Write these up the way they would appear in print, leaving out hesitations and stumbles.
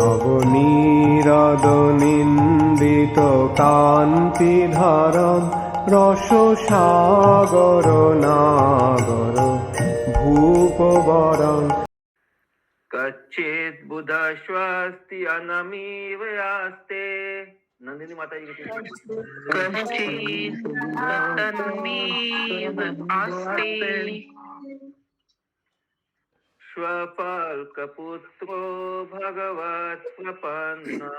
নবনীরদনিন্দিত কান্তিধারম রসসাগর নাগর ভূপবরং कच्चित् बुधश्वस्ति अनमीव यास्ते। नंदिनी माता जी स्वफल्कपुत्रो भगवत् प्रपन्ना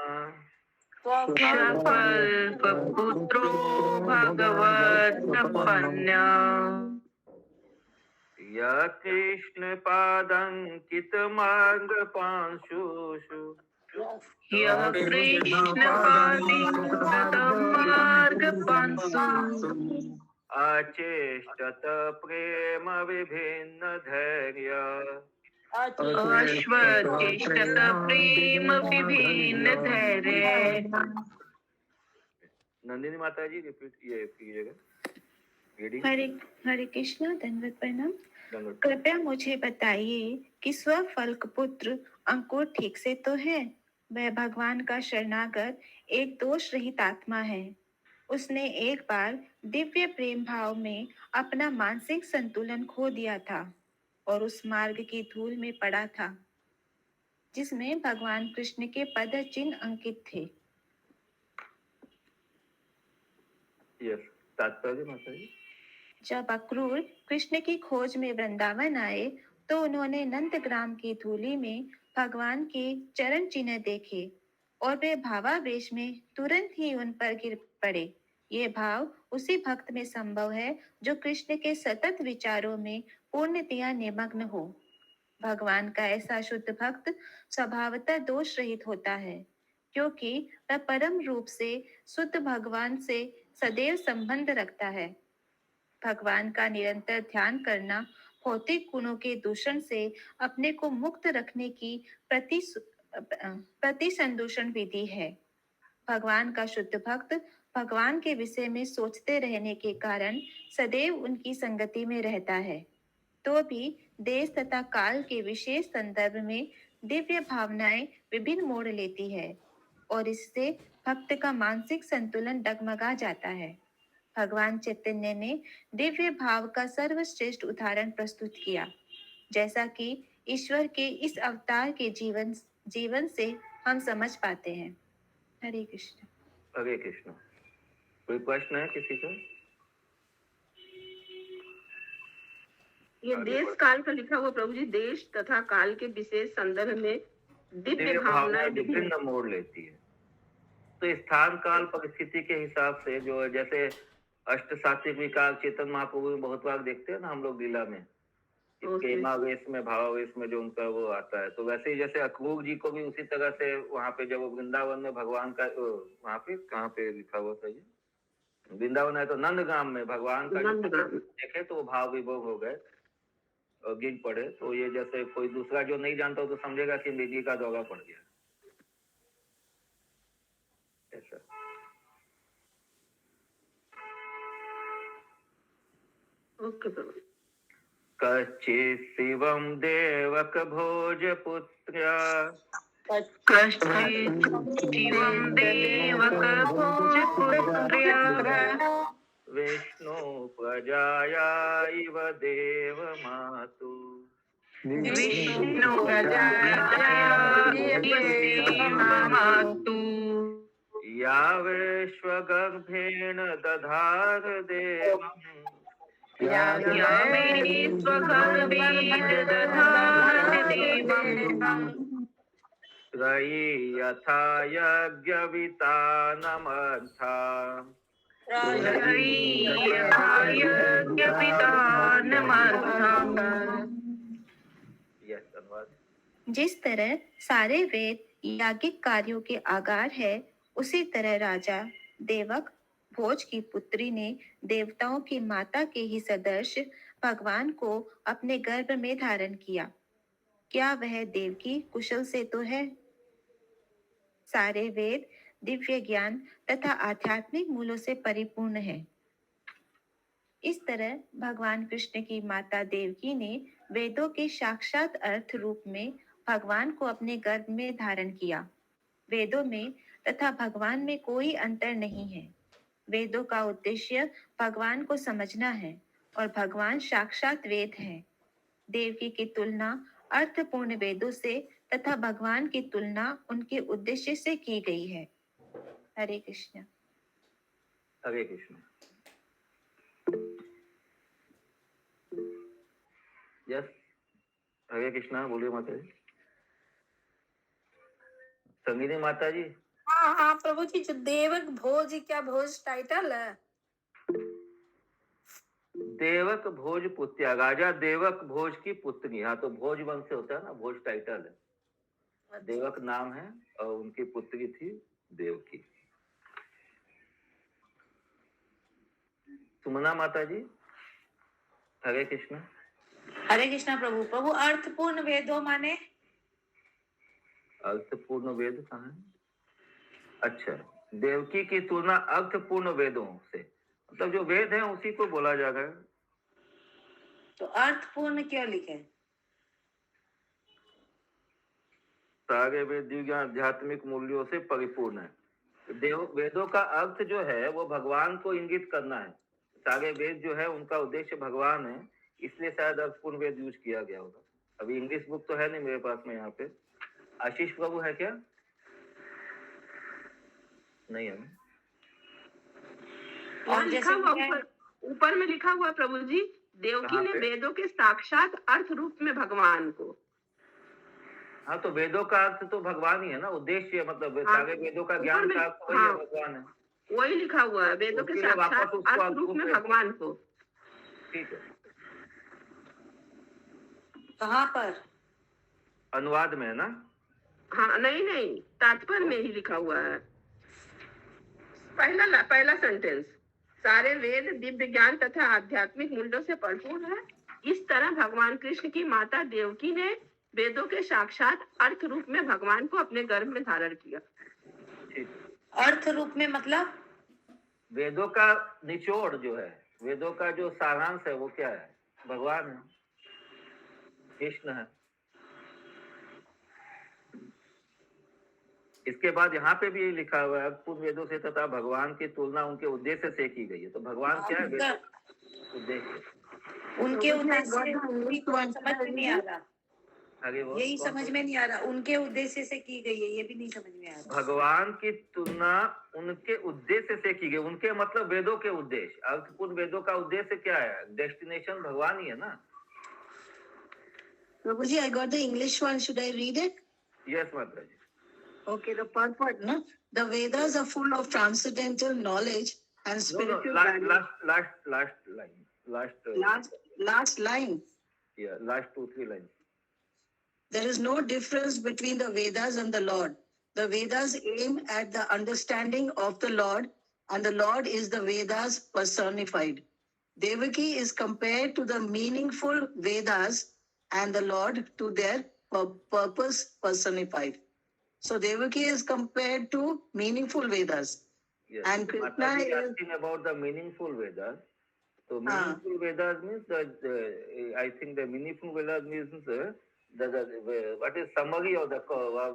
कृष्णपादङ्कितमार्गपांशुषु अचेष्टत प्रेम विभिन्न धैर्य नंदिनी माता जी रिपीट ये कीजिएगा। हरे कृष्णा, दंडवत प्रणाम। कृपया मुझे बताइए कि स्वफल्क पुत्र अंकुर ठीक से तो है? वह भगवान का शरणागत एक दोष रहित आत्मा है। उसने एक बार दिव्य प्रेम भाव में अपना मानसिक संतुलन खो दिया था और उस मार्ग की धूल में पड़ा था जिसमें भगवान कृष्ण के पद चिन्ह अंकित थे। तात्पर्य माता जी, जब अक्रूर कृष्ण की खोज में वृंदावन आए तो उन्होंने नंदग्राम की धूलि में भगवान के चरण चिन्ह देखे और वे भावावेश में तुरंत ही उन पर गिर पड़े। ये भाव उसी भक्त में संभव है जो कृष्ण के सतत विचारों में पूर्णतया निमग्न हो। भगवान का ऐसा शुद्ध भक्त स्वभावतः दोष रहित होता है, क्योंकि वह परम रूप से शुद्ध भगवान से सदैव संबंध रखता है। भगवान का निरंतर ध्यान करना भौतिक गुणों के दूषण से अपने को मुक्त रखने की प्रतिसंदूषण विधि है। भगवान का शुद्ध भक्त भगवान के विषय में सोचते रहने के कारण सदैव उनकी संगति में रहता है। तो भी देश तथा काल के विशेष संदर्भ में दिव्य भावनाएं विभिन्न मोड़ लेती है और इससे भक्त का मानसिक संतुलन डगमगा जाता है। भगवान चैतन्य ने दिव्य भाव का सर्वश्रेष्ठ उदाहरण प्रस्तुत किया, जैसा कि ईश्वर के इस अवतार के जीवन से हम समझ पाते हैं। हरे कृष्ण। हरे कृष्ण। कोई प्रश्न है किसी का? ये देश काल का लिखा हुआ प्रभु जी, देश तथा काल के विशेष संदर्भ में दिव्य भावनाएं विभिन्न मोड़ लेती है। तो स्थान काल परिस्थिति के हिसाब से जो जैसे अष्ट सात्विक विकार चेतन महाप्रभु में बहुत बार देखते हैं ना हम लोग लीला में, प्रेमावेश में भावावेश में जो उनका वो आता है, तो वैसे ही जैसे अक्रूर जी को भी उसी तरह से वहां पे जब वृंदावन में भगवान का वहां पे कहाँ पे लिखा हुआ था ये वृंदावन है तो नंदग्राम में भगवान का देखे तो वो भाव विभोर हो गए और गिर पड़े। तो ये जैसे कोई दूसरा जो नहीं जानता हो तो समझेगा कि मृगी का दौरा पड़ गया ऐसा। ओके प्रभु। कच्चित् शिवं देवक भोजपुत्र्या विष्णु प्रजाया इव देव मातु या विश्वगर्भेण दधार देवम् त्रयी यथा यज्ञवितानमर्था जिस तरह सारे वेद याज्ञिक कार्यों के आगार है, उसी तरह राजा देवक भोज की पुत्री ने देवताओं की माता के ही सदृश भगवान को अपने गर्भ में धारण किया। क्या वह देवकी कुशल से तो है? सारे वेद दिव्य ज्ञान तथा आध्यात्मिक मूल्यों से परिपूर्ण है। इस तरह भगवान कृष्ण की माता देवकी ने वेदों के साक्षात अर्थ रूप में भगवान को अपने गर्भ में धारण किया वेदों में तथा भगवान में कोई अंतर नहीं है। वेदों का उद्देश्य भगवान को समझना है और भगवान साक्षात वेद है। देवकी की तुलना अर्थपूर्ण वेदों से तथा भगवान की तुलना उनके उद्देश्य से की गई है। हरे कृष्ण। हरे कृष्ण। यस, हरे कृष्णा। बोलिए माता जी। संगीनी माता जी। हाँ हाँ प्रभु जी, जो देवक भोज, क्या भोज टाइटल है? देवक भोज पुत्या, राजा देवक भोज की पुत्री। हाँ, तो भोज वंश से होता है ना, भोज टाइटल है। देवक नाम है और उनकी पुत्री थी देवकी। सुमना माता जी। हरे कृष्ण। हरे कृष्णा प्रभु। प्रभु अर्थपूर्ण वेदों माने? अर्थपूर्ण वेद कहाँ है? अच्छा, देवकी की तुलना अर्थपूर्ण वेदों से, मतलब जो वेद है उसी को बोला जा रहा है। तो अर्थपूर्ण क्यों लिखे? सारे वेद दिव्य आध्यात्मिक मूल्यों से परिपूर्ण है। वेदों का अर्थ जो है वो भगवान को इंगित करना है। सारे वेद जो है उनका उद्देश्य भगवान है, इसलिए शायद अर्थपूर्ण वेद यूज किया गया होगा। अभी इंग्लिश बुक तो है नहीं मेरे पास में यहाँ पे। आशीष प्रभु है क्या? नहीं है ना? यहाँ लिखा हुआ ऊपर में लिखा हुआ प्रभु जी, देवकी ने वेदों के साक्षात अर्थ रूप में भगवान को। हाँ, तो वेदों का अर्थ तो भगवान ही है ना, उद्देश्य मतलब सारे वेदों का ज्ञान का अर्थ वही है, भगवान है। वही लिखा हुआ है, वेदों के साक्षात अर्थ रूप में भगवान को। ठीक है। कहाँ पर? अनुवाद में है ना? हाँ, नहीं, तात्पर्य में ही लिखा हुआ है। पहला सेंटेंस, सारे वेद दिव्य ज्ञान तथा आध्यात्मिक मूल्यों से भरपूर है। इस तरह भगवान कृष्ण की माता देवकी ने वेदों के साक्षात अर्थ रूप में भगवान को अपने गर्भ में धारण किया। अर्थ रूप में मतलब? वेदों का निचोड़ जो है, वेदों का जो सारांश है वो क्या है? भगवान है, कृष्ण है। इसके बाद यहाँ पे भी लिखा हुआ है, पूर्व वेदों से तथा भगवान की तुलना उनके उद्देश्य से की गई है। तो भगवान क्या है? उद्देश्य। उनके उद्देश्य समझ में नहीं आ रहा। यही समझ में नहीं आ रहा, उनके उद्देश्य से की गई है, ये भी नहीं समझ में आ रहा। भगवान की तुलना उनके उद्देश्य से की गई। उनके मतलब वेदों के उद्देश्य। अर्थपूर्ण वेदों का उद्देश्य क्या है? डेस्टिनेशन भगवान ही है ना। Prabhuji, I got the English one. Should I read it? Yes, Mataji. Okay, the purport, no? The Vedas are full of transcendental knowledge and spiritual values. Last line. Yeah, last 2-3 lines. There is no difference between the Vedas and the Lord. The Vedas aim at the understanding of the Lord, and the Lord is the Vedas personified. Devaki is compared to the meaningful Vedas and the Lord to their purpose personified. So Devaki is compared to meaningful Vedas. Yes. And Krishna is asking about the meaningful Vedas. So meaningful Vedas means that I think the meaningful Vedas means what is summary of the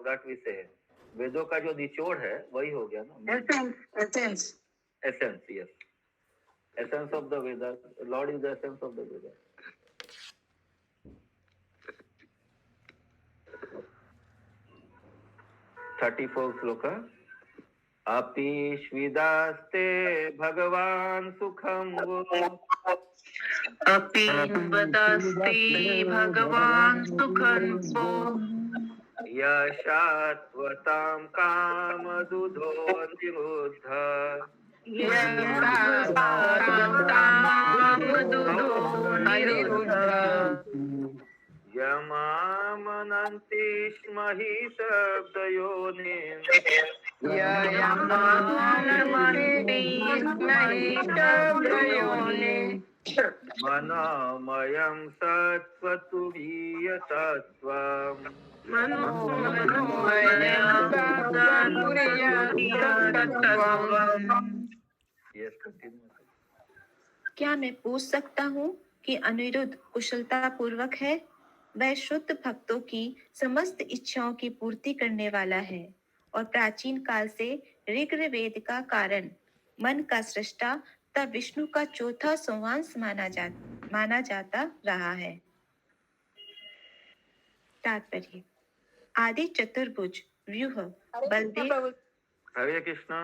that we say. वेदों का जो निचोड़ है वही हो गया ना। essence. Essence, yes. Essence of the Vedas. Lord is the essence of the Vedas. श्लोक। अपीश्विदास्ते भगवान सुखम वो। अपीश्विदास्ते भगवान सुखम वो। यशाश्वतां कामदुधो निरुद्ध। यमामनन्ति स्म हि शब्दयोनिम्। मनोमयं सत्त्वतुरीयसत्त्वम्। Yes, continue. क्या मैं पूछ सकता हूँ कि अनिरुद्ध कुशलता पूर्वक है? वह शुद्ध भक्तों की समस्त इच्छाओं की पूर्ति करने वाला है और प्राचीन काल से ऋग्वेद का कारण, मन का सृष्टा तब विष्णु का चौथा सोमांश माना जाता रहा है। तात्पर्य: आदि चतुर्भुज व्यूह बलदेव। प्रभु हरे कृष्णा।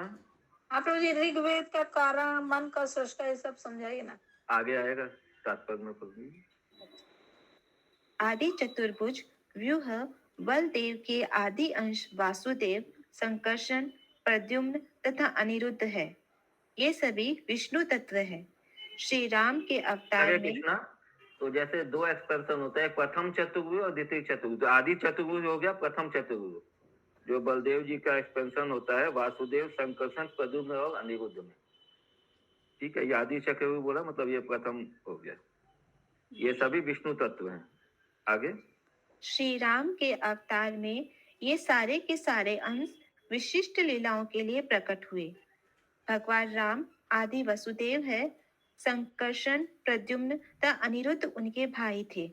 हाँ प्रभु जी, ऋग्वेद का कारण, मन का सृष्टा, ये सब समझाइए ना। आगे आएगा तात्पर्य में प्रभु जी। आदि चतुर्भुज व्यूह बलदेव के आदि अंश वासुदेव, संकर्षण, प्रद्युम्न तथा अनिरुद्ध है। ये सभी विष्णु तत्व है। श्री राम के अवतार हरे में कृष्णा। तो जैसे दो एक्सपेंशन होता है, प्रथम चतुर्भुज और द्वितीय चतुर्भुज। आदि चतुर्भुज हो गया प्रथम चतुर्भुज, जो बलदेव जी का एक्सपेंशन होता है वासुदेव, संकर्षण, प्रद्युम्न और अनिरुद्ध में। ठीक है, ये आदि चतुर्भुज बोला, मतलब ये प्रथम हो गया। ये सभी विष्णु तत्व हैं। आगे श्री राम के अवतार में ये सारे के सारे अंश विशिष्ट लीलाओं के लिए प्रकट हुए। भगवान राम आदि वसुदेव है। संकर्षण, प्रद्युम्न तथा अनिरुद्ध उनके भाई थे।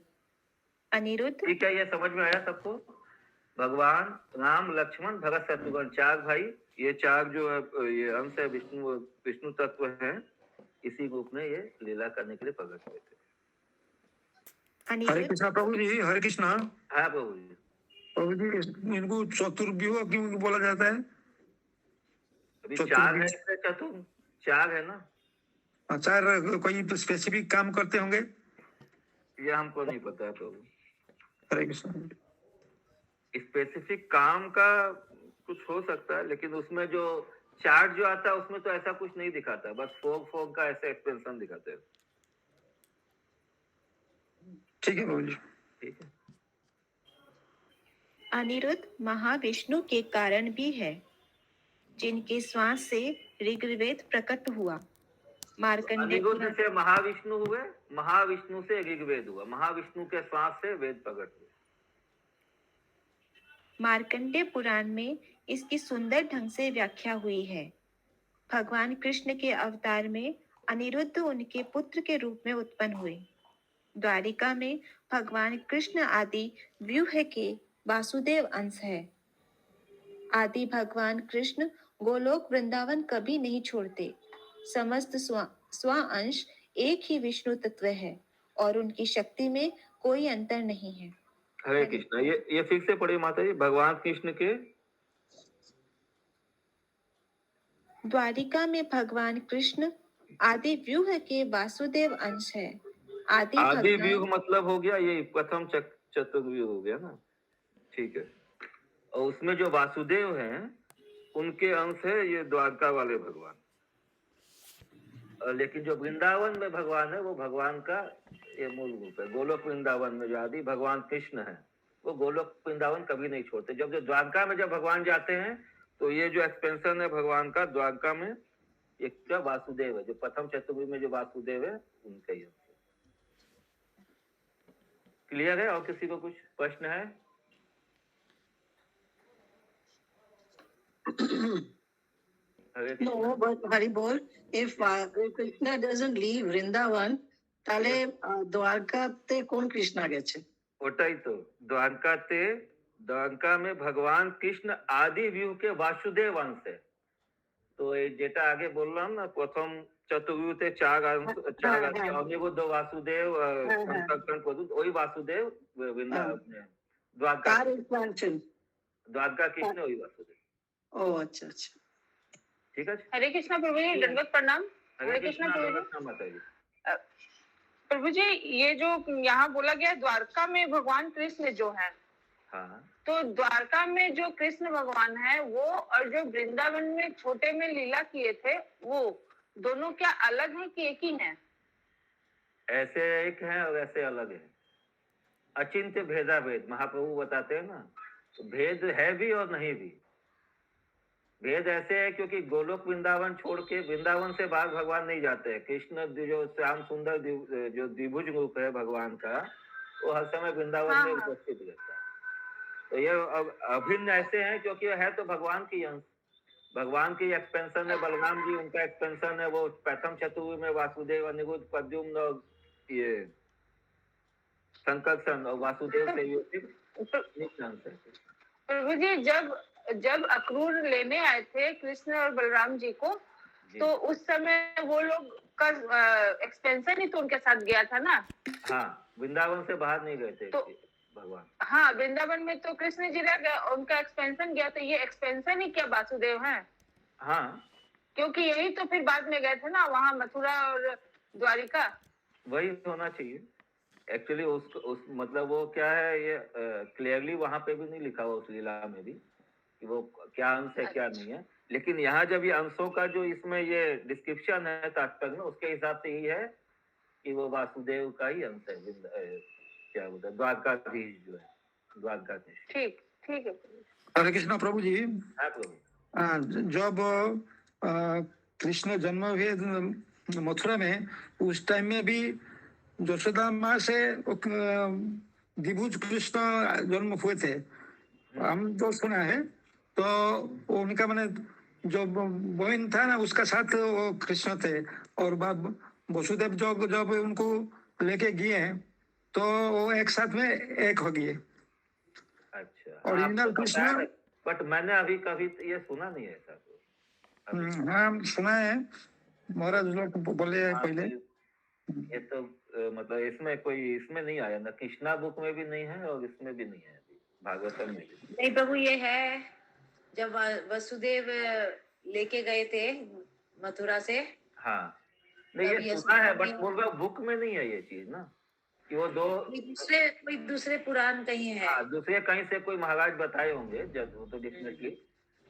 अनिरुद्ध ठीक है, ये समझ में आया सबको। भगवान राम, लक्ष्मण, भरत, शत्रुघ्न, चार भाई। ये चार जो है ये अंश है, विष्णु तत्व हैं। इसी रूप में ये लीला करने के लिए प्रकट हुए थे। हरे अनिरुद्ध कृष्णा प्रभु जी, हरे कृष्णा। हाँ प्रभु जी। प्रभु जी, इनको चतुर्व्यूह क्यों बोला जाता है? अभी चतुर्भुज। चार है, इसमें चतुर चार है ना। चार कोई स्पेसिफिक काम करते होंगे? ये हमको नहीं पता है प्रभु। हरे कृष्णा। स्पेसिफिक काम का कुछ हो सकता है, लेकिन उसमें जो चार्ट जो आता है उसमें तो ऐसा कुछ नहीं दिखाता, बस फोग का ऐसा एक्सपेंशन दिखाते हैं। ठीक है प्रभु जी। ठीक है। अनिरुद्ध महाविष्णु के कारण भी है, जिनके श्वास से ऋग्वेद प्रकट हुआ। मार्कंडेय अनिरुद्ध से महाविष्णु हुए, महाविष्णु से ऋग्वेद हुआ, महाविष्णु के श्वास से वेद प्रकट हुए। मार्कंडेय पुराण में इसकी सुंदर ढंग से व्याख्या हुई है। भगवान कृष्ण के अवतार में अनिरुद्ध उनके पुत्र के रूप में उत्पन्न हुए। द्वारिका में भगवान कृष्ण आदि व्यूह के वासुदेव अंश है। आदि भगवान कृष्ण गोलोक वृंदावन कभी नहीं छोड़ते। समस्त स्व अंश एक ही विष्णु तत्व है और उनकी शक्ति में कोई अंतर नहीं है। हरे कृष्ण। ये फिर से पढ़िए माता जी। भगवान कृष्ण के द्वारिका में भगवान कृष्ण आदि व्यूह के वासुदेव अंश है। आदि आदि भगवान व्यूह मतलब हो गया ये प्रथम चतुर्व्यूह हो गया ना। ठीक है। और उसमें जो वासुदेव हैं उनके अंश है ये द्वारका वाले भगवान। लेकिन जो वृंदावन में भगवान है वो भगवान का ये मूल रूप है। गोलोक वृंदावन में जो आदि भगवान कृष्ण है वो गोलोक वृंदावन कभी नहीं छोड़ते। जब जो द्वारका में जब भगवान जाते हैं तो ये जो एक्सपेंशन है भगवान का द्वारका में, एक क्या वासुदेव है, जो प्रथम चतुर्भुज में जो वासुदेव है उनका ही। क्लियर है? और किसी को कुछ प्रश्न है? No, but Haribol, if Krishna doesn't leave Vrindavan, তাহলে দ্বারকাতে কোন কৃষ্ণ গেছে? ওটাই তো, দ্বারকা में भगवान कृष्ण आदि व्यू के वासुदेव अंश है। तो যেটা আগে বললাম না, প্রথম চতুর্ভুজে চার আছে, অনিরুদ্ধ वासुदेव, संकर्षण प्रद्युम्न, ওই वासुदेव द्वारका তার এক্সপানশন। द्वारका कृष्ण वही वासुदेव। ও আচ্ছা আচ্ছা। ठीक है। हरे कृष्णा प्रभु जी, दंडवत प्रणाम। हरे कृष्णा कृष्ण। प्रभु जी। नमस्कार माता जी। प्रभु जी, ये जो यहाँ बोला गया द्वारका में भगवान कृष्ण जो है, हाँ, तो द्वारका में जो कृष्ण भगवान है वो और जो वृंदावन में छोटे में लीला किए थे वो दोनों क्या अलग हैं कि एक ही हैं? ऐसे एक है और ऐसे अलग है। अचिंत्य भेदा भेद महाप्रभु बताते हैं ना, तो भेद है भी और नहीं भी। भेद ऐसे है क्योंकि गोलोक वृंदावन छोड़ के वृंदावन से बाहर भगवान नहीं जाते हैं। कृष्ण जो श्याम सुंदर जो द्विभुज रूप है भगवान का, वो हर समय वृंदावन में उपस्थित रहता है। तो ये अभिन्न ऐसे हैं क्योंकि है तो भगवान की अंश। भगवान की एक्सपेंशन है बलराम जी, उनका एक्सपेंशन है वो प्रथम चतुर्भुज में वासुदेव, अनिरुद्ध, प्रद्युम्न और ये संकर्षण, और वासुदेव से ये नित्य अंश है। प्रभु जी, जब जब अक्रूर लेने आए थे कृष्ण और बलराम जी को, जी। तो उस समय वो लोग का एक्सपेंशन ही तो उनके साथ गया था ना। हाँ, वृंदावन से बाहर नहीं गए थे तो भगवान। हाँ, वृंदावन में तो कृष्ण जी रह गए, उनका एक्सपेंशन गया, तो ये एक्सपेंशन ही क्या वासुदेव है? हाँ, क्योंकि यही तो फिर बाद में गए थे ना वहाँ मथुरा और द्वारिका। वही होना चाहिए एक्चुअली। उस मतलब वो क्या है, ये क्लियरली वहां पे भी नहीं लिखा हुआ उस लीला में भी कि वो क्या अंश है क्या नहीं है। लेकिन यहाँ जब ये अंशों का जो इसमें ये डिस्क्रिप्शन है तात्पर्य में, उसके हिसाब से यही है कि वो वासुदेव का ही अंश है। क्या बोलते हैं, द्वारकाधीश जो है, द्वारकाधीश। ठीक ठीक है। हरे कृष्णा प्रभु जी। हाँ प्रभु। जब कृष्ण जन्म हुए मथुरा में, उस टाइम में भी यशोदा माँ से द्विभुज कृष्ण जन्म हुए थे, हम जो सुना है। तो उनका मैंने जो बहन था ना, उसका साथ वो कृष्ण थे, और वसुदेव जब उनको लेके गए तो वो एक साथ में एक हो गए। अच्छा, ओरिजिनल कृष्ण। बट मैंने अभी कभी ये सुना नहीं है ऐसा। हाँ, सुना है, महाराज लोग बोले हैं पहले। ये तो मतलब इसमें कोई इसमें नहीं आया ना, कृष्णा बुक में भी नहीं है और इसमें भी नहीं है, भागवतम में भी नहीं प्रभु, ये है जब वसुदेव लेके गए थे मथुरा से। हाँ, नहीं ये सुना है, बट बोल रहा बुक में नहीं है ये चीज ना, कि वो दो कोई दूसरे पुराण कहीं है। हाँ, दूसरे कहीं से कोई महाराज बताए होंगे जब, वो तो डेफिनेटली।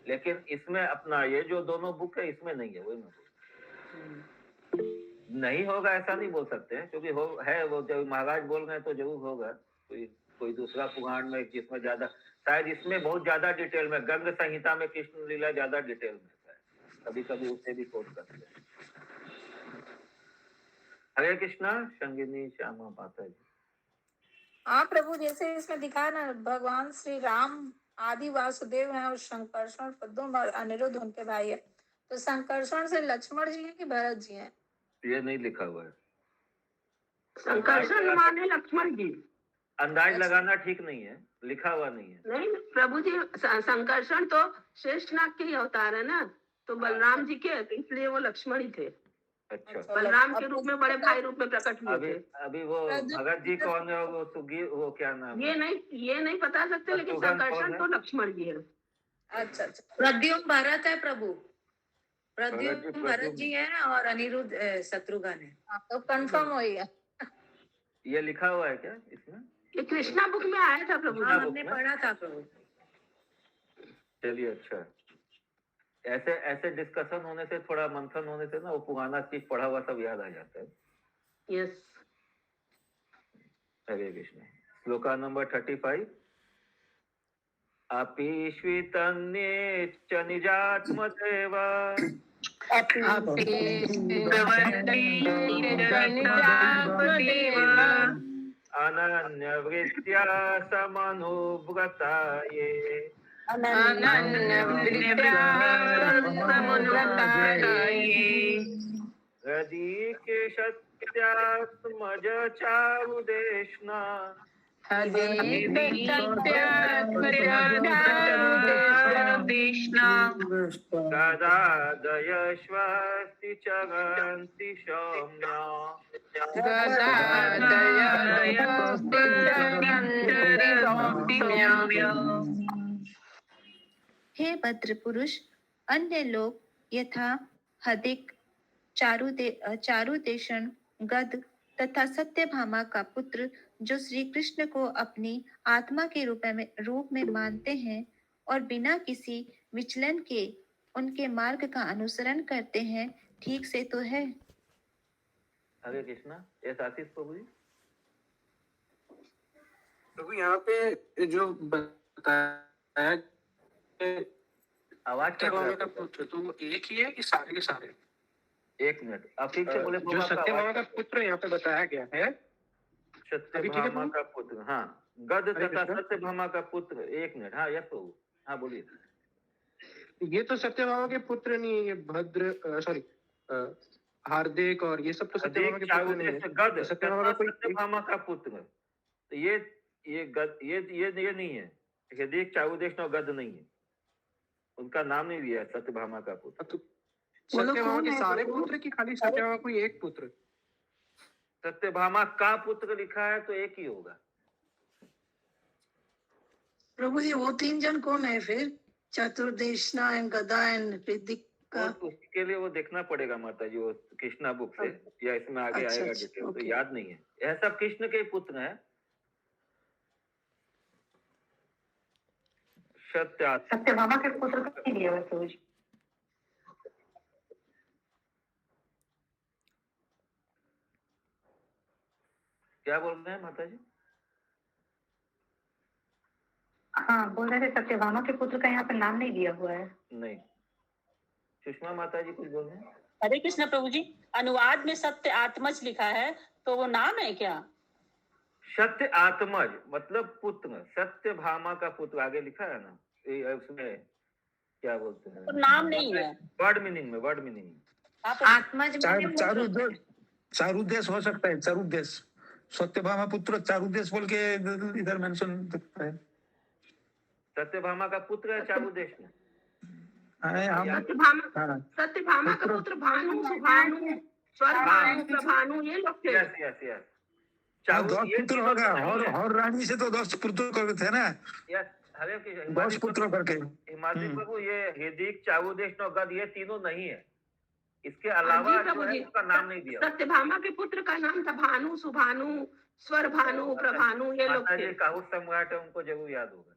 लेकिन इसमें अपना ये जो दोनों बुक है इसमें नहीं है। वही नहीं होगा ऐसा नहीं बोल सकते हैं, क्योंकि हो है वो जब महाराज बोल रहे हैं तो जरूर होगा कोई दूसरा पुराण में जिसमें ज्यादा, शायद इसमें बहुत ज्यादा डिटेल में, गंग संहिता में कृष्ण लीला ज्यादा डिटेल में है, कभी कभी उसे भी कोट करते हैं। हरे कृष्णा। संगिनी श्यामा माता जी। हाँ प्रभु, जैसे इसमें दिखा ना, भगवान श्री राम आदि वासुदेव हैं और संकर्षण पद्म और अनिरुद्ध उनके भाई है। तो संकर्षण से लक्ष्मण जी हैं कि भरत जी हैं? ये नहीं लिखा हुआ है। संकर्षण माने लक्ष्मण जी। अंदाज लगाना ठीक नहीं है, लिखा हुआ नहीं है। नहीं प्रभु जी, संकर्षण तो शेषनाग के ही अवतार है ना, तो बलराम जी के, तो इसलिए वो लक्ष्मण ही थे। अच्छा, बलराम के रूप में, बड़े भाई रूप में प्रकट हुए थे। अभी वो भगत जी कौन है, वो सुगी, वो क्या नाम है? ये नहीं बता सकते, लेकिन संकर्षण तो लक्ष्मण जी है। अच्छा, प्रद्युम्न भरत है प्रभु, प्रद्युम्न भरत जी हैं और अनिरुद्ध शत्रुघ्न है। तो कंफर्म हो गया। ये लिखा हुआ है क्या इसमें? ये कृष्णा बुक में आया था प्रभु। हाँ, हमने पढ़ा था प्रभु। चलिए, अच्छा। ऐसे डिस्कशन होने से, थोड़ा मंथन होने से ना, वो पुराना चीज पढ़ा हुआ सब याद आ जाता है। यस। हरे कृष्ण। श्लोका नंबर 35। अपीश्वितन्ये च निजात्मदेव अनन्यवृत्त्या समनुव्रता ये हृदीकेशत्यात्मज चारुदेष्णा गदादयश्वस्ति चरन्ति सौम्या। हे भद्र पुरुष, अन्य लोग यथा हदिक, चारुदेशन, गद तथा सत्यभामा का पुत्र, जो श्री कृष्ण को अपनी आत्मा के रूप में मानते हैं और बिना किसी विचलन के उनके मार्ग का अनुसरण करते हैं, ठीक से तो है। हरे कृष्णा। यस आशीष प्रभु जी। प्रभु यहाँ पे जो बताया आवाज सत्यभामा का पुत्र, तो वो एक ही है कि सारे के सारे? एक मिनट, आप ठीक से बोले। जो सत्यभामा का पुत्र यहाँ पे बताया गया है, सत्यभामा का पुत्र, हाँ, गद तथा सत्यभामा का पुत्र। एक मिनट, हाँ यस प्रभु, हाँ बोलिए। ये तो सत्यभामा के पुत्र नहीं है, ये भद्र सॉरी हार्दिक और ये सब तो सत्यभामा के पुत्र नहीं है। गद सत्यभामा का पुत्र, तो ये गद, ये नहीं है। हृदय चारुदेश और गद नहीं है। उनका नाम नहीं दिया है, सत्यभामा का पुत्र। तो वो लोग सत्यभामा कौन के है सारे प्रभु? पुत्र कि खाली सत्यभामा कोई एक पुत्र? सत्यभामा का पुत्र लिखा है तो एक ही होगा। प्रभु जी वो 3 जन कौन है फिर? चतुर्देशना एंड गदा एंड ऋतिक का। उसके लिए वो देखना पड़ेगा माता जी, वो कृष्णा बुक से, या इसमें आगे अच्छा, आएगा अच्छा, डिटेल, तो ओके। याद नहीं है। यह सब कृष्ण के ही पुत्र हैं। सत्यभामा के पुत्र का नहीं दिया हुआ प्रभु जी। क्या बोल रहे हैं माता जी? हाँ, बोल रहे थे सत्यभामा के पुत्र का यहाँ पे नाम नहीं दिया हुआ है। नहीं, सुषमा माता जी कुछ बोल रहे हैं? हरे कृष्ण प्रभु जी, अनुवाद में सत्य आत्मज लिखा है, तो वो नाम है क्या? सत्य आत्मज मतलब पुत्र, सत्यभामा का पुत्र आगे लिखा है ना, उसमें क्या बोलते हैं, तो नाम नहीं है। वर्ड मीनिंग में, वर्ड मीनिंग में आत्मज में चारुदेश हो सकता है, चारुदेश। सत्यभामा पुत्र चारुदेश बोल के इधर मेंशन है। सत्यभामा का पुत्र है चारुदेश में। सत्यभामा का पुत्र भानु, सुभानु, स्वरभानु, प्रभानु, ये लोग थे। यस यस यस, 10 पुत्र होगा, और रानी से तो 10 पुत्र करते थे ना। यस, हरे कृष्ण। 10 पुत्र करके हिमाद्री प्रभु, ये हृदिक, चारुदेश, गद, ये तीनों नहीं है। इसके अलावा जो है उसका नाम नहीं दिया। सत्यभामा के पुत्र का नाम था भानु, सुभानु, स्वरभानु, प्रभानु, ये लोग थे। काहुत सम्राट है, उनको जरूर याद होगा।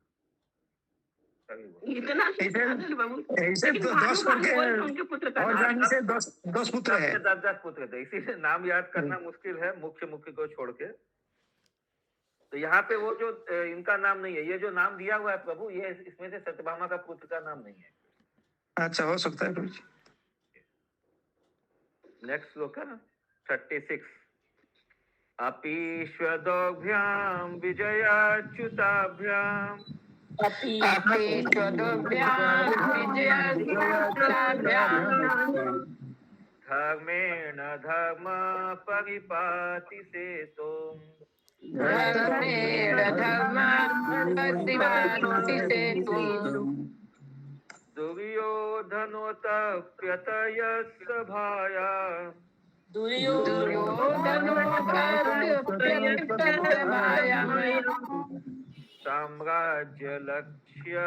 इतना ऐसे तो 10 करके, और रानी से 10 पुत्र है। 10 पुत्र थे, इसीलिए नाम याद करना मुश्किल है, मुख्य को छोड़ के। तो यहाँ पे वो जो इनका नाम नहीं है, ये जो नाम दिया हुआ है प्रभु, ये इसमें से सत्यभामा का पुत्र का नाम नहीं है। अच्छा, हो सकता है प्रभु जी। नेक्स्ट श्लोक है ना 36। अपीश्वदोभ्याम विजयाच्युताभ्याम धर्मेण धर्म परिपाति सेतो दुर्योधनोतप्यतय सभाया साम्राज्य लक्ष्य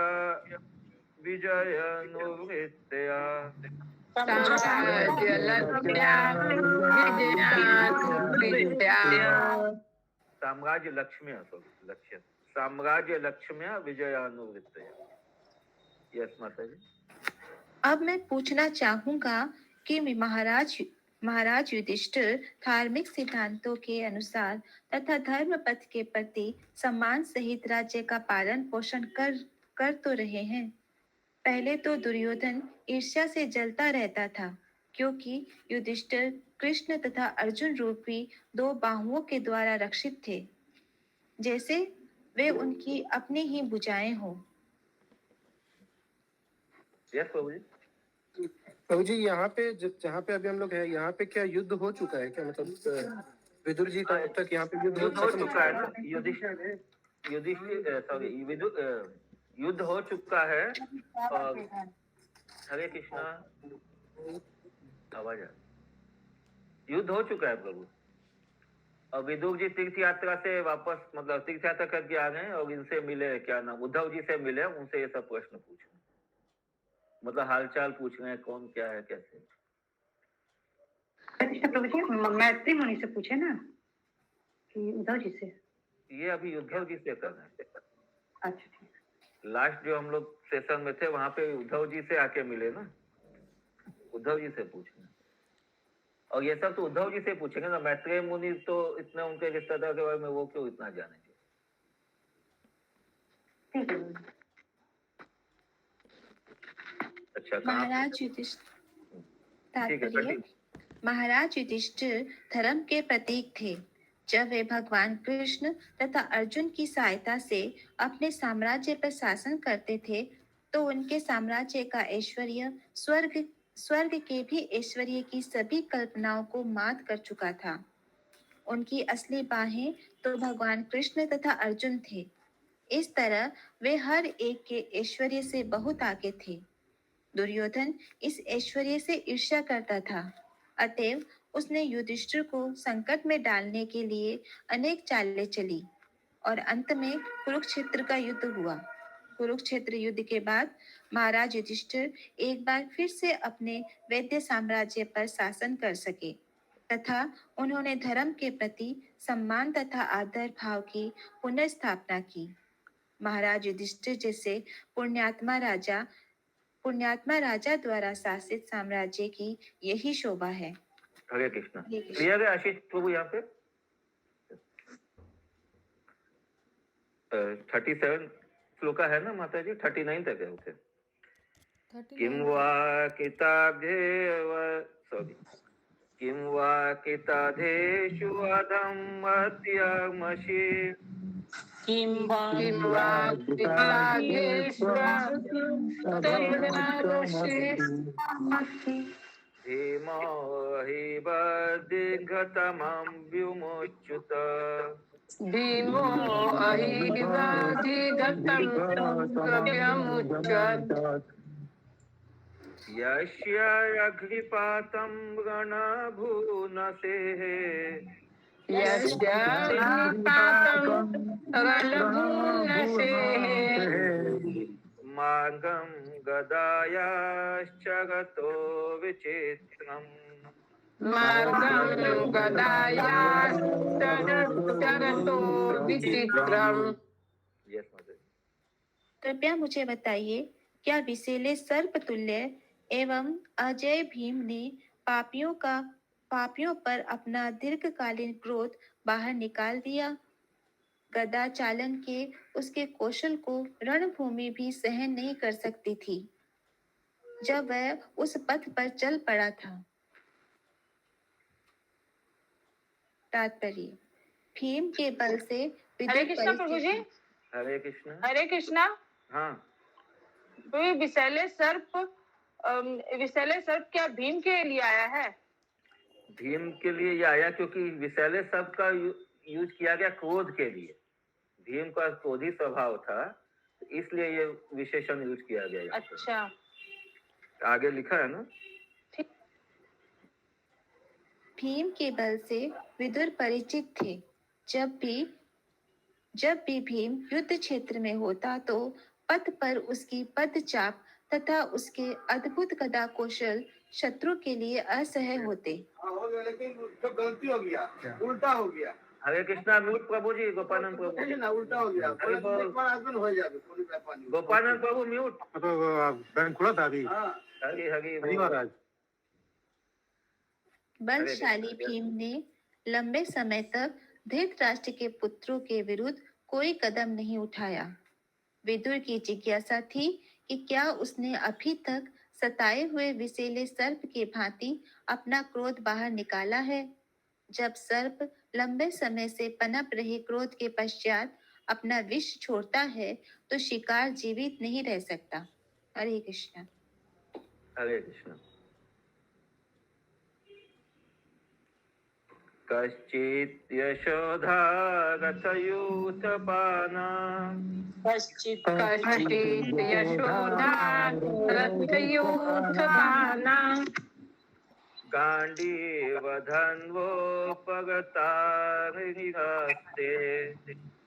विजयनुवृत्तया साम्राज्य लक्ष्म्य लक्ष्य साम्राज्य लक्ष्म्य विजयानुवृत्तया। यस माता जी। अब मैं पूछना चाहूंगा कि महाराज युधिष्ठिर धार्मिक सिद्धांतों के अनुसार तथा धर्म पथ के प्रति सम्मान सहित राज्य का पालन पोषण कर तो रहे हैं। पहले तो दुर्योधन ईर्ष्या से जलता रहता था, क्योंकि युधिष्ठिर कृष्ण तथा अर्जुन रूपी 2 बाहुओं के द्वारा रक्षित थे, जैसे वे उनकी अपनी ही भुजाएं हों। यस प्रभु जी। प्रभु जी, यहाँ पे जहाँ पे अभी हम लोग हैं, यहाँ पे क्या युद्ध हो चुका है क्या? मतलब विदुर जी का अब तक यहाँ पे युद्ध हो चुका है ना? युद्ध हो चुका है। और हरे कृष्णा, आवाज युद्ध हो चुका है प्रभु। और विदुर जी तीर्थ यात्रा से वापस, मतलब तीर्थ यात्रा करके आ गए और इनसे मिले, क्या नाम, उद्धव जी से मिले, उनसे ये सब प्रश्न पूछे, मतलब हालचाल पूछ रहे हैं, कौन क्या है कैसे। प्रभु जी, मैत्री मुनि से पूछे ना कि उद्धव जी से। ये अभी उद्धव जी से कर रहे हैं। अच्छा ठीक। लास्ट जो हम लोग सेशन में थे वहां पे उद्धव जी से आके मिले ना, उद्धव जी से पूछे। और ये सब तो उद्धव जी से पूछेंगे ना, मैत्रेय मुनि तो इतने उनके रिश्तेदार के बारे में वो क्यों इतना जानेंगे। अच्छा, महाराज युधिष्ठिर धर्म के प्रतीक थे। जब वे भगवान कृष्ण तथा अर्जुन की सहायता से अपने साम्राज्य पर शासन करते थे, तो उनके साम्राज्य का ऐश्वर्य स्वर्ग के भी ऐश्वर्य की सभी कल्पनाओं को मात कर चुका था। उनकी असली बाहें तो भगवान कृष्ण तथा अर्जुन थे। इस तरह वे हर एक के ऐश्वर्य से बहुत आगे थे। दुर्योधन इस ऐश्वर्य से ईर्ष्या करता था, अतएव उसने युधिष्ठिर को संकट में डालने के लिए अनेक चालें चली और अंत में कुरुक्षेत्र का युद्ध हुआ। कुरुक्षेत्र युद्ध के बाद महाराज युधिष्ठिर एक बार फिर से अपने वैद्य साम्राज्य पर शासन कर सके तथा उन्होंने धर्म के प्रति सम्मान तथा आदर भाव की पुनर्स्थापना की। महाराज युधिष्ठिर जैसे पुण्यात्मा राजा द्वारा शासित साम्राज्य की यही शोभा है। हरे कृष्णा। हरे कृष्णा। क्लियर है आशीष प्रभु यहाँ पे? 37 श्लोका है ना माता जी? 39 तक है उसे। किम वा किताधेषु अधमत्यमसि किं वा धीमो हि बद्धिघतमं व्युमुच्युत भीमो अहिवाधिगतं कव्यमुच्यत यस्य अग्निपातं रणभूनसेः यस्य पातं रणभूनसेः मार्गं गदायाश्च गतो विचित्रम् मार्गं गदायाश्चरतो विचित्रम्। Yes, mother. कृपया मुझे बताइए, क्या विषैले सर्प तुल्य एवं अजय भीम ने पापियों पर अपना दीर्घकालीन क्रोध बाहर निकाल दिया? गदा चालन के उसके कौशल को रणभूमि भी सहन नहीं कर सकती थी जब वह उस पथ पर चल पड़ा था। तात्पर्य: भीम के बल से हरे कृष्णा प्रभु जी। हरे कृष्णा। हरे कृष्णा। हाँ, तो ये विषैले सर्प क्या भीम के लिए आया है? भीम के लिए ये आया क्योंकि विषैले शब्द का यूज किया गया क्रोध के लिए। भीम का क्रोधी स्वभाव था, इसलिए ये विशेषण यूज किया गया यहाँ पे। अच्छा, आगे लिखा है ना। भीम के बल से विदुर परिचित थे। जब भी भीम युद्ध क्षेत्र में होता तो पथ पर उसकी पदचाप तथा उसके अद्भुत गदा कौशल शत्रु के लिए असह्य होते। लेकिन गलती हो गया, उल्टा हो गया। हरे कृष्णा। म्यूट प्रभु जी। गोपानंद प्रभु ना उल्टा हो गया। गोपानंद प्रभु म्यूट। बैंक खुला था अभी। हरी हरी महाराज। बलशाली भीम ने लंबे समय तक धृतराष्ट्र के पुत्रों के विरुद्ध कोई कदम नहीं उठाया। विदुर की जिज्ञासा थी कि क्या उसने अभी तक सताए हुए विषैले सर्प के भांति अपना क्रोध बाहर निकाला है। जब सर्प लंबे समय से पनप रहे क्रोध के पश्चात अपना विष छोड़ता है तो शिकार जीवित नहीं रह सकता। हरे कृष्णा। हरे कृष्णा। कश्चित् यशोधा रथयूथपाना कश्चित् यशोधा रथयूथपाना गाण्डीवधन्वोपगतानिहस्ते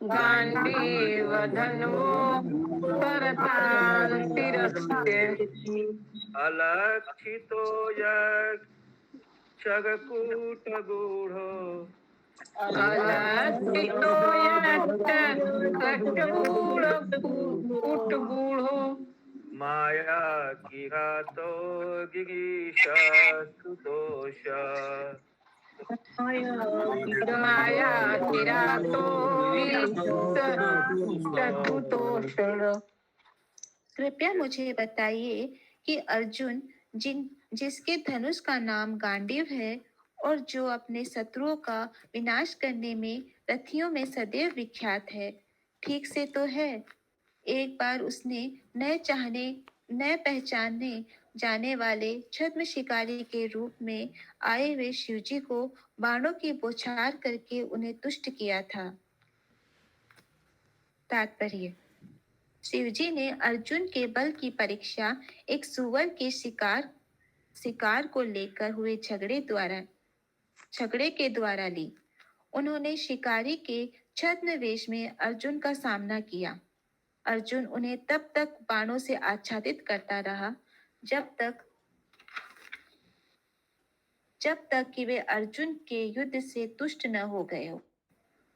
गाण्डीवधन्वोपरतान्तिरस्ते अलक्षितो यक्षगकूटगूढो अलक्षितो यक्षगकूटगूढो माया किरातो गिरीशसुदोष माया किरातो गिरीशसुदोष। कृपया मुझे बताइए कि अर्जुन जिसके धनुष का नाम गांडीव है और जो अपने शत्रुओं का विनाश करने में रथियों में सदैव विख्यात है, ठीक से तो है? एक बार उसने न पहचाने जाने वाले छद्म शिकारी के रूप में आए हुए शिवजी को बाणों की बौछार करके उन्हें तुष्ट किया था। तात्पर्य: शिवजी ने अर्जुन के बल की परीक्षा एक सुअर के शिकार को लेकर हुए झगड़े के द्वारा ली। उन्होंने शिकारी के छद्मवेश में अर्जुन का सामना किया। अर्जुन उन्हें तब तक बाणों से आच्छादित करता रहा जब तक कि वे अर्जुन के युद्ध से तुष्ट न हो गए हो।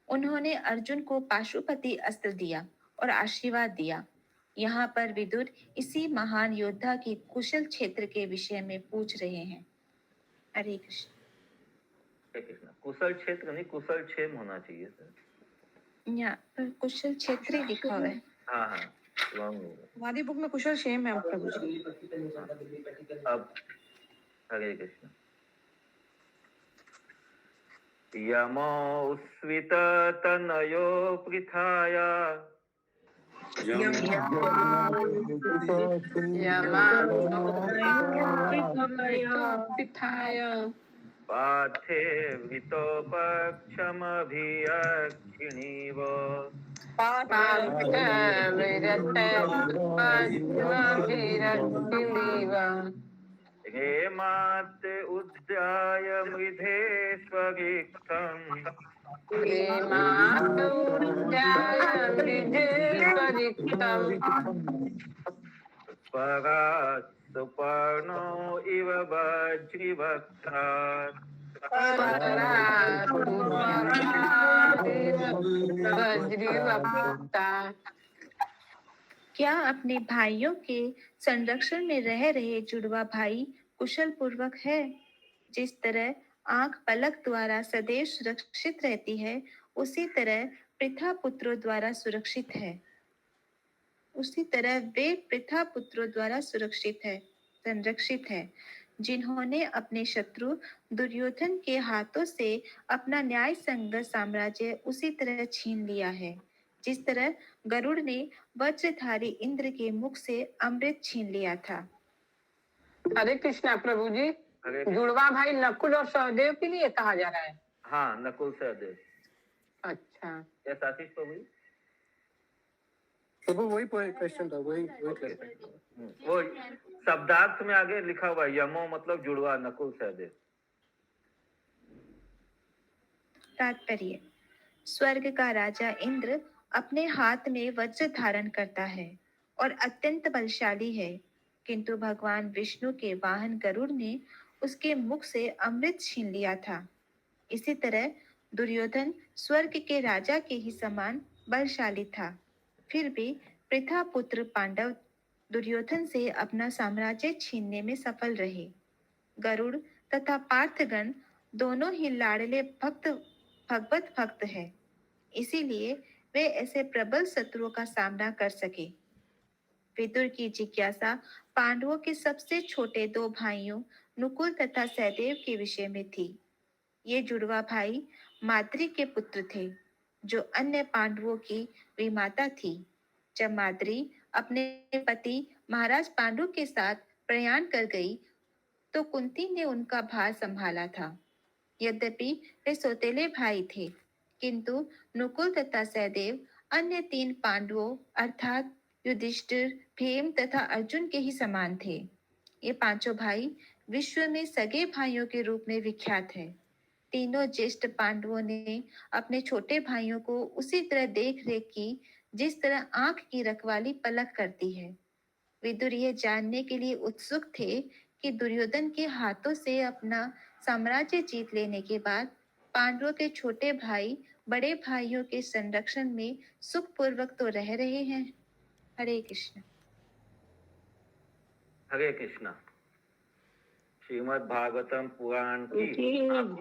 उन्होंने अर्जुन को पाशुपति अस्त्र दिया और आशीर्वाद दिया। यहाँ पर विदुर इसी महान योद्धा की कुशल क्षेत्र के विषय में पूछ रहे हैं। हरे कृष्ण। हरे कृष्ण। कुशल क्षेत्र नहीं, कुशल क्षेम होना चाहिए सर। यहाँ पर कुशल क्षेत्र ही लिखा हुआ है। हाँ हाँ, रॉन्ग हो गया। हमारी बुक में कुशल क्षेम है प्रभु जी। अब हरे कृष्ण। यमो स्वित तनयो पृथाया पाथे वितोपक्षमभियक्षिणीव हेमात् उद्याय मृधे स्वरिक्थम् परात् सुपर्णो इव वज्रिवक्त्रात् क्या अपने भाइयों के संरक्षण में रह रहे जुड़वा भाई कुशल पूर्वक है? जिस तरह आंख पलक द्वारा सदैव सुरक्षित रहती है, उसी तरह पृथा पुत्रों द्वारा सुरक्षित है। उसी तरह वे पृथा पुत्रों द्वारा संरक्षित है, जिन्होंने अपने शत्रु दुर्योधन के हाथों से अपना न्याय संगत साम्राज्य उसी तरह छीन लिया है, जिस तरह गरुड़ ने वज्रधारी इंद्र के मुख से अमृत छीन लिया था। हरे कृष्णा प्रभु जी। जुड़वा भाई नकुल और सहदेव के लिए कहा जा रहा है। हाँ, नकुल सहदेव। अच्छा, क्या आशीष प्रभु जी? प्रभु वही क्वेश्चन था, वही वो शब्दार्थ में आगे लिखा हुआ है, यमो मतलब जुड़वा, नकुल सहदेव। तात्पर्य: स्वर्ग का राजा इंद्र अपने हाथ में वज्र धारण करता है और अत्यंत बलशाली है, किंतु भगवान विष्णु के वाहन गरुड़ ने उसके मुख से अमृत छीन लिया था। इसी तरह दुर्योधन स्वर्ग के राजा के ही समान बलशाली था, फिर भी पृथा पुत्र पांडव दुर्योधन से अपना साम्राज्य छीनने में सफल रहे। गरुड़ तथा पार्थगण दोनों ही लाडले भगवत भक्त है, इसीलिए वे ऐसे प्रबल शत्रुओं का सामना कर सके। विदुर की जिज्ञासा पांडवों के सबसे छोटे दो भाइयों नुकुल तथा सहदेव के विषय में थी। ये जुड़वा भाई माद्री के पुत्र थे, जो अन्य पांडवों की विमाता थी। जब माद्री अपने पति महाराज पांडु के साथ प्रयाण कर गई, तो कुंती ने उनका भार संभाला था। यद्यपि वे सौतेले भाई थे, किंतु नुकुल तथा सहदेव अन्य 3 पांडवों अर्थात युधिष्ठिर, भीम तथा अर्जुन के ही समान थे। ये पांचों भाई विश्व में सगे भाइयों के रूप में विख्यात है। तीनों ज्येष्ठ पांडवों ने अपने छोटे भाइयों को उसी तरह देख रेख की, जिस तरह आंख की रखवाली पलक करती है। विदुर यह जानने के लिए उत्सुक थे कि दुर्योधन के हाथों से अपना साम्राज्य जीत लेने के बाद पांडवों के छोटे भाई बड़े भाइयों के संरक्षण में सुखपूर्वक तो रह रहे हैं। हरे कृष्ण। हरे कृष्णा। श्रीमद् भागवतम पुराण की